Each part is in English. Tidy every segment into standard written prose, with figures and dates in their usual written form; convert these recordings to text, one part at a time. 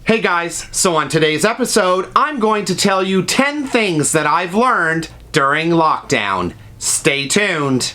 Hey guys, so on today's episode, I'm going to tell you 10 things that I've learned during lockdown. Stay tuned.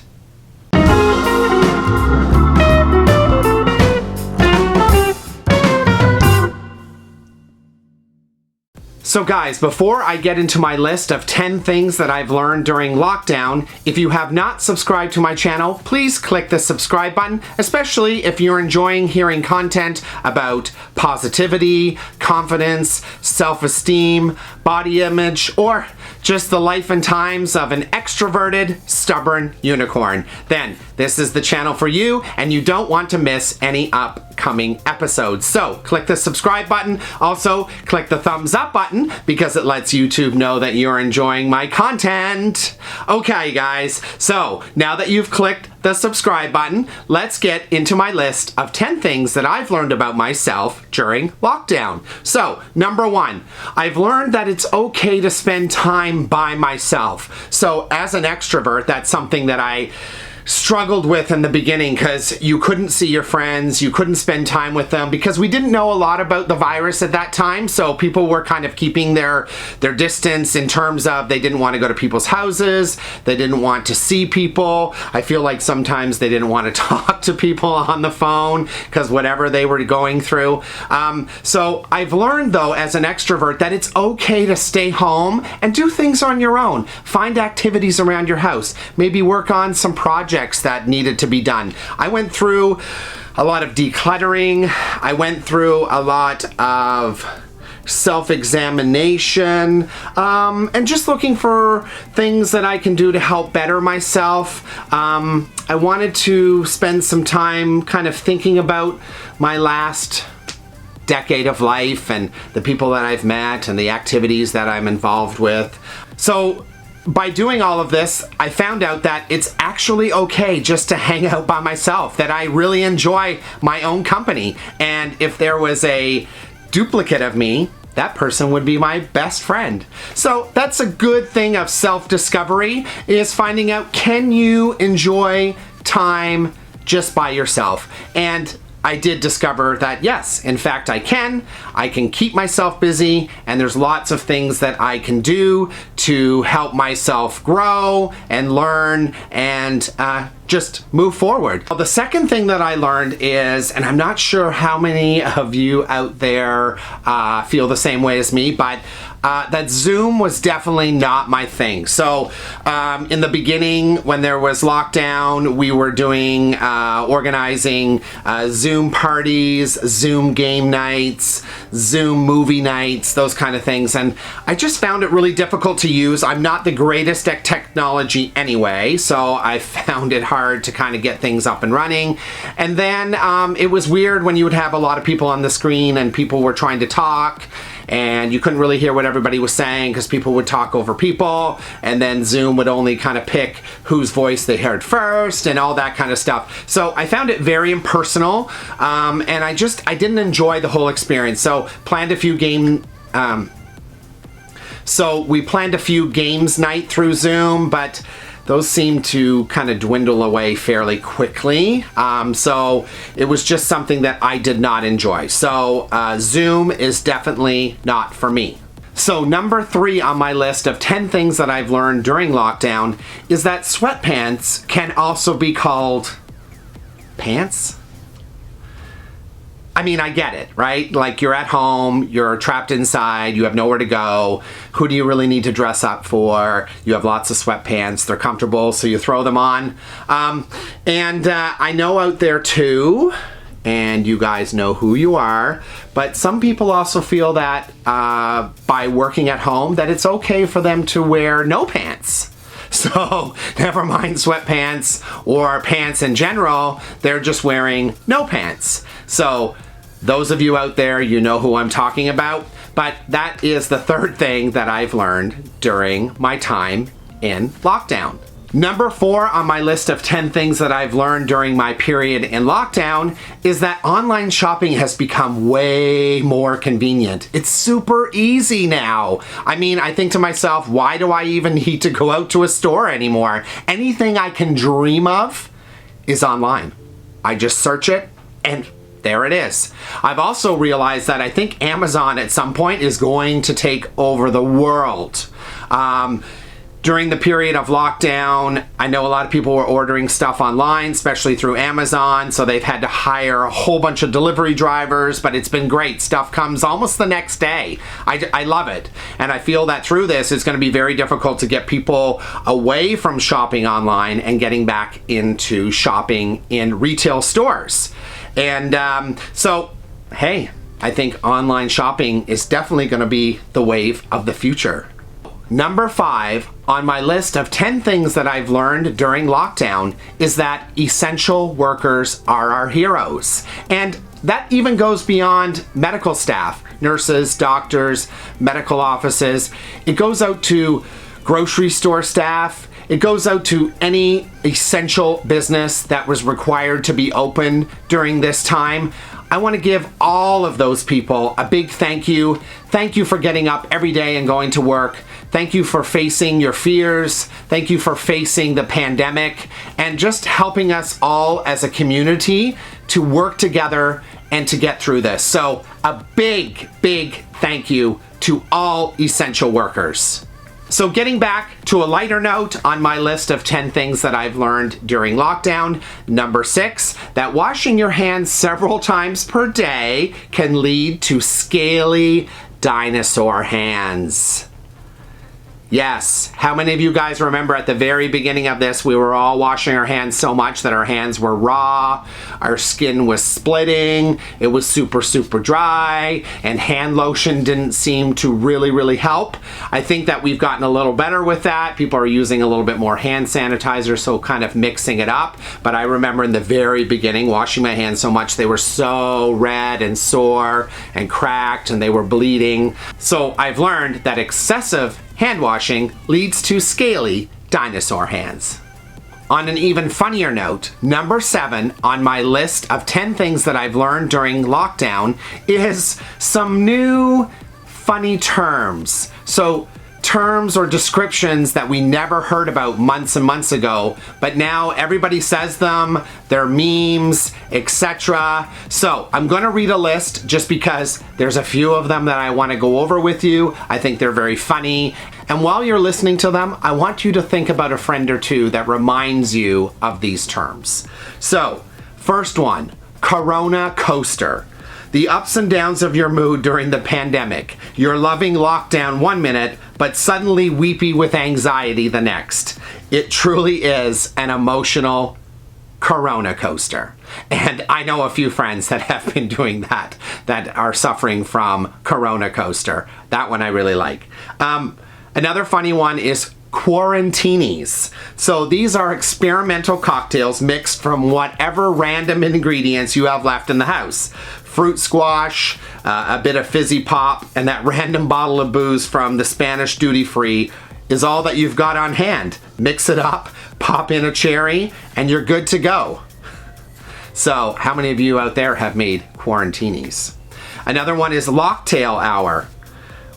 So guys, before I get into my list of 10 things that I've learned during lockdown, if you have not subscribed to my channel, please click the subscribe button, especially if you're enjoying hearing content about positivity, confidence, self-esteem, body image, or just the life and times of an extroverted, stubborn unicorn. Then this is the channel for you, and you don't want to miss any upcoming episodes. So click the subscribe button. Also, click the thumbs up button because it lets YouTube know that you're enjoying my content. Okay, guys, so now that you've clicked the subscribe button, let's get into my list of 10 things that I've learned about myself during lockdown. So, number 1, I've learned that it's okay to spend time by myself. So, as an extrovert, that's something that I struggled with in the beginning because you couldn't see your friends, you couldn't spend time with them because we didn't know a lot about the virus at that time, so people were kind of keeping their distance in terms of they didn't want to go to people's houses, they didn't want to see people. I feel like sometimes they didn't want to talk to people on the phone because whatever they were going through. So I've learned though as an extrovert that it's okay to stay home and do things on your own. Find activities around your house. Maybe work on some projects that needed to be done. I went through a lot of decluttering. I went through a lot of self-examination, and just looking for things that I can do to help better myself. I wanted to spend some time kind of thinking about my last decade of life and the people that I've met and the activities that I'm involved with. So by doing all of this, I found out that it's actually okay just to hang out by myself, that I really enjoy my own company. And if there was a duplicate of me, that person would be my best friend. So that's a good thing of self-discovery, is finding out, can you enjoy time just by yourself? And I did discover that yes, in fact I can keep myself busy, and there's lots of things that I can do to help myself grow and learn and just move forward. Well, the second thing that I learned is, and I'm not sure how many of you out there feel the same way as me, but that Zoom was definitely not my thing. So in the beginning, when there was lockdown, we were doing, organizing Zoom parties, Zoom game nights, Zoom movie nights, those kind of things. And I just found it really difficult to use. I'm not the greatest at technology anyway, so I found it hard to kind of get things up and running. And then it was weird when you would have a lot of people on the screen and people were trying to talk, and you couldn't really hear what everybody was saying because people would talk over people, and then Zoom would only kind of pick whose voice they heard first and all that kind of stuff. So I found it very impersonal, and I didn't enjoy the whole experience. So we planned a few games night through Zoom, but those seem to kind of dwindle away fairly quickly. So it was just something that I did not enjoy. So Zoom is definitely not for me. So number 3 on my list of 10 things that I've learned during lockdown is that sweatpants can also be called pants. I mean, I get it, right? Like, you're at home, you're trapped inside, you have nowhere to go. Who do you really need to dress up for? You have lots of sweatpants, they're comfortable, so you throw them on. I know out there too, and you guys know who you are, but some people also feel that by working at home, that it's okay for them to wear no pants. So never mind sweatpants or pants in general, they're just wearing no pants. So those of you out there, you know who I'm talking about. But that is the third thing that I've learned during my time in lockdown. Number 4 on my list of 10 things that I've learned during my period in lockdown is that online shopping has become way more convenient. It's super easy now. I mean, I think to myself, why do I even need to go out to a store anymore? Anything I can dream of is online. I just search it and There it is. I've also realized that I think Amazon at some point is going to take over the world. During the period of lockdown, I know a lot of people were ordering stuff online, especially through Amazon, so they've had to hire a whole bunch of delivery drivers, but it's been great. Stuff comes almost the next day. I love it. And I feel that through this, it's going to be very difficult to get people away from shopping online and getting back into shopping in retail stores. And so, hey, I think online shopping is definitely going to be the wave of the future. Number 5 on my list of 10 things that I've learned during lockdown is that essential workers are our heroes. And that even goes beyond medical staff, nurses, doctors, medical offices. It goes out to grocery store staff. It goes out to any essential business that was required to be open during this time. I want to give all of those people a big thank you. Thank you for getting up every day and going to work. Thank you for facing your fears. Thank you for facing the pandemic and just helping us all as a community to work together and to get through this. So a big, big thank you to all essential workers. So getting back to a lighter note on my list of 10 things that I've learned during lockdown, number 6, that washing your hands several times per day can lead to scaly dinosaur hands. Yes, how many of you guys remember at the very beginning of this, we were all washing our hands so much that our hands were raw, our skin was splitting, it was super, super dry, and hand lotion didn't seem to really help. I think that we've gotten a little better with that. People are using a little bit more hand sanitizer, so kind of mixing it up. But I remember in the very beginning, washing my hands so much, they were so red and sore and cracked and they were bleeding. So I've learned that excessive hand washing leads to scaly dinosaur hands. On an even funnier note, number 7 on my list of 10 things that I've learned during lockdown is some new funny terms. So terms or descriptions that we never heard about months and months ago, but now everybody says them, they're memes, etc. So I'm going to read a list just because there's a few of them that I want to go over with you. I think they're very funny. And while you're listening to them, I want you to think about a friend or two that reminds you of these terms. So, first one, CORONACOASTER. The ups and downs of your mood during the pandemic. You're loving lockdown one minute, but suddenly weepy with anxiety the next. It truly is an emotional CORONACOASTER. And I know a few friends that have been doing that are suffering from CORONACOASTER. That one I really like. Another funny one is QUARANTINIS. So these are experimental cocktails mixed from whatever random ingredients you have left in the house. Fruit squash, a bit of fizzy pop, and that random bottle of booze from the Spanish duty-free is all that you've got on hand. Mix it up, pop in a cherry, and you're good to go. So how many of you out there have made QUARANTINIs? Another one is LOCKTAIL hour.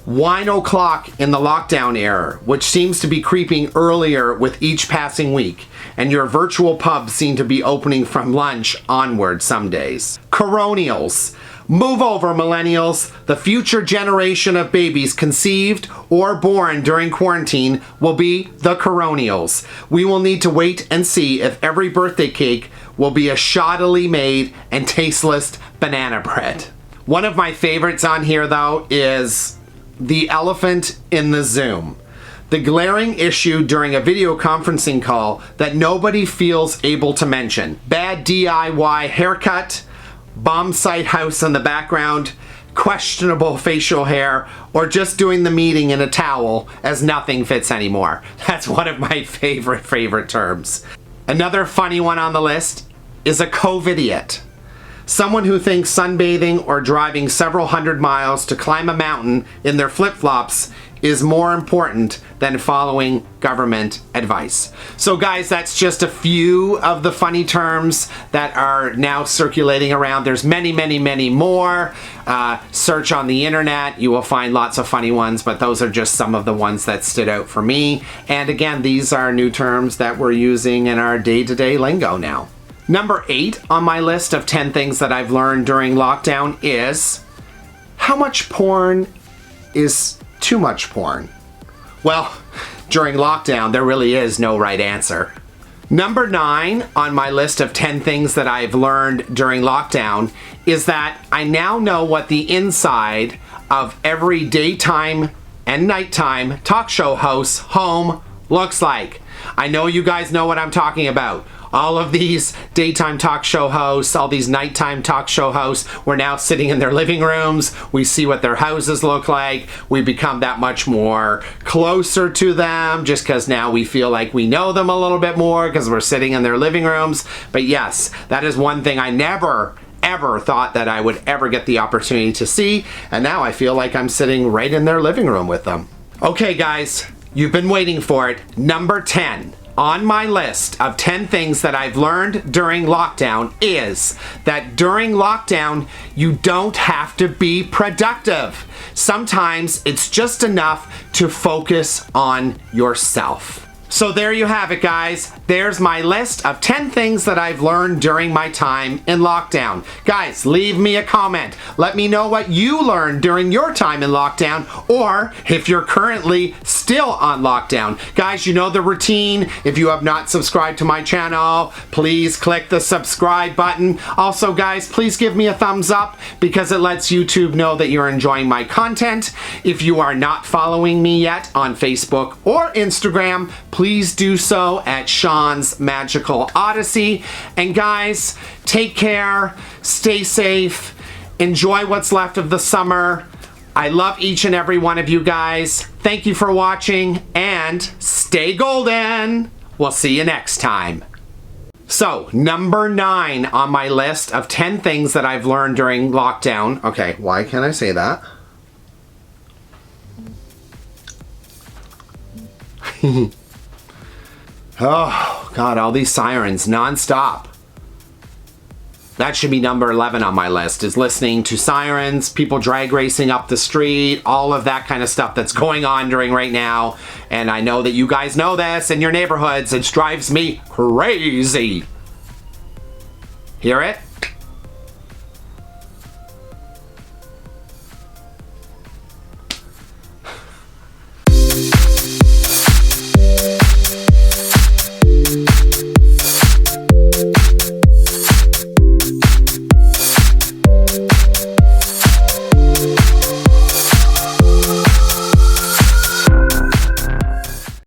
Wine o'clock in the lockdown era, which seems to be creeping earlier with each passing week, and your virtual pubs seem to be opening from lunch onward some days. Coronials. Move over, millennials. The future generation of babies conceived or born during quarantine will be the coronials. We will need to wait and see if every birthday cake will be a shoddily made and tasteless banana bread. One of my favorites on here, though, is the elephant in the Zoom. The glaring issue during a video conferencing call that nobody feels able to mention. Bad DIY haircut, bomb site house in the background, questionable facial hair, or just doing the meeting in a towel as nothing fits anymore. That's one of my favorite terms. Another funny one on the list is a COVIDIot. Someone who thinks sunbathing or driving several hundred miles to climb a mountain in their flip-flops is more important than following government advice. So guys, that's just a few of the funny terms that are now circulating around. There's many more. Search on the internet, you will find lots of funny ones, but those are just some of the ones that stood out for me. And again, these are new terms that we're using in our day-to-day lingo now. Number 8 on my list of 10 things that I've learned during lockdown is how much porn is too much porn. Well, during lockdown, there really is no right answer. Number 9 on my list of 10 things that I've learned during lockdown is that I now know what the inside of every daytime and nighttime talk show host's home looks like. I know you guys know what I'm talking about. All of these daytime talk show hosts, all these nighttime talk show hosts, we're now sitting in their living rooms. We see what their houses look like. We become that much more closer to them just because now we feel like we know them a little bit more because we're sitting in their living rooms. But yes, that is one thing I never ever thought that I would ever get the opportunity to see, and now I feel like I'm sitting right in their living room with them. Okay guys, you've been waiting for it. Number 10 on my list of 10 things that I've learned during lockdown is that during lockdown, you don't have to be productive. Sometimes it's just enough to focus on yourself. So there you have it, guys. There's my list of 10 things that I've learned during my time in lockdown. Guys, leave me a comment. Let me know what you learned during your time in lockdown, or if you're currently still on lockdown. Guys, you know the routine. If you have not subscribed to my channel, please click the subscribe button. Also, guys, please give me a thumbs up because it lets YouTube know that you're enjoying my content. If you are not following me yet on Facebook or Instagram, please do so at Sean's Magical Odyssey. And guys, take care, stay safe, enjoy what's left of the summer. I love each and every one of you guys. Thank you for watching and stay golden. We'll see you next time. So, number 9 on my list of 10 things that I've learned during lockdown. Okay, why can't I say that? Oh, God, all these sirens non-stop. That should be number 11 on my list, is listening to sirens, people drag racing up the street, all of that kind of stuff that's going on during right now. And I know that you guys know this in your neighborhoods. It drives me crazy. Hear it?